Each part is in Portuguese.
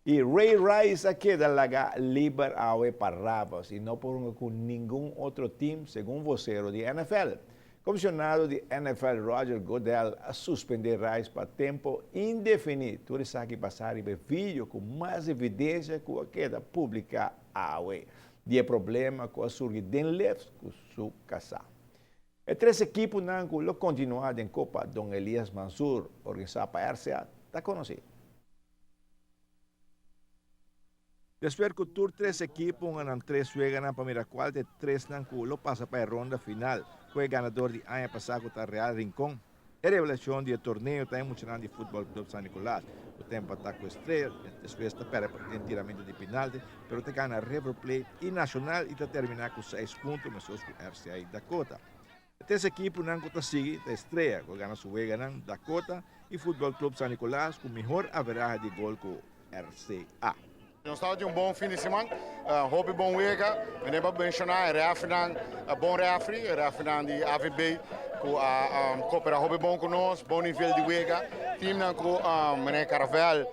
Y Ray Rice aquí dalaga liber awe parravas y no por con ningún otro team, según vocero de NFL. Comisionado de NFL Roger Goodell a suspender Rice para tempo indefinido. Tudo isso aqui passar e vídeo com mais evidência que a queda pública awe. De problema com a surgida de left com seu casal. E três equipes não continuam em Copa Dom Elias Mansur, organizada para a RCA, está conhecido. Después que tur tres equipos ganan tres juegan para mirar cuál de tres nanculo pasa para la ronda final. Fue ganador de año pasado contra Real Rincón. La revelación del torneo está emocionante de Fútbol Club San Nicolás. O tempo ataco estrella, después está para el tiramento de penalti, pero te gana River Plate y Nacional y te termina con 6 puntos, más con RCA y Dakota. Tres equipos não conseguem da estreia, que gana su ganan Dakota e Fútbol Club San Nicolás com melhor average de gol com RCA. Nós estamos de bom fim de semana, hoop bom wega, meneer para mencionar, reafinan, bom reafinan de AVB, com a coopera hoop bom conosco, bom nível de wega, time não com meneer Caravel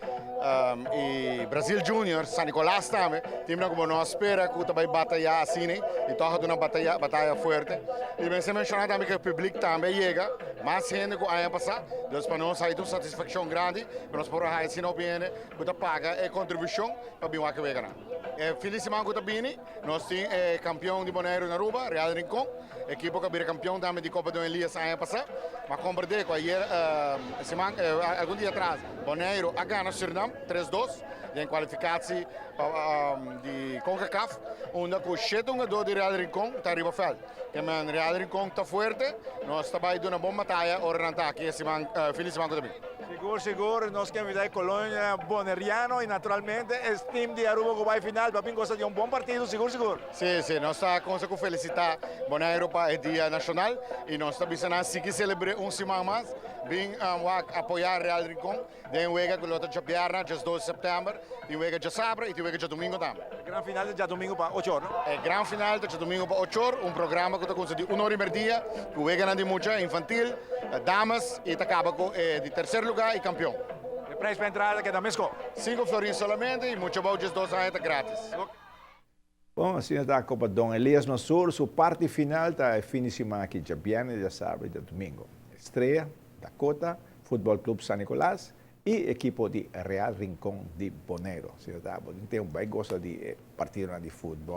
e Brasil Junior, San Nicolás também, time não como nós espera, que também batalha assim, e toca uma batalha forte. E bem se mencionar também que o público também chega, mais gente que o ano passado, então para nós aí uma satisfação grande, para nós por aí se não bem, que paga a contribuição para bem o que vai Felizmente que bem, nós temos campeão de Bonaire na Aruba, Real Rincón, equipe que vira campeão também de Copa Dom Elias ano passado, mas compreender que ayer, algum dia atrás, Bonaire a ganhar Suriname 3-2, em qualificação de CONCACAF, onde com o jogador de Real Rincón está arriba veld. Que men Real Rincón está forte, nós estamos aí uma boa batalha, ora não aqui, felizmente também. Seguro, nós queremos dar Colônia Boneriano e naturalmente esse time de Aruba que vai final, para mim gosta de bom partido, seguro. Sim, nós estamos com felicitar Bonaire para o Dia Nacional e nós estamos seguir celebrar semana mais, bem apoiar Real Rincón, de Uega que lota de Pierna, dia 12 de setembro, de Uega de sábado e de Uega de domingo também. Gran final de domingo para 8 horas, não? É gran final de domingo para 8 horas, programa que está de 1 hora e meia, que Uega de mucha infantil, damas e acaba com de terceiro lugar e campeão. O preço para entrar que é da Mesco? 5 florins solamente e muito bom, dia 12 anos grátis. Bom, assim está a Copa Dom Elias Mansur, sua parte final está fim de semana aqui, de viernes, de sábado e de domingo. Estreia, Dakota, Futebol Clube San Nicolás e equipe de Real Rincón de Bonaire. Assim, tá? Tem um bem gosto de partido de futebol.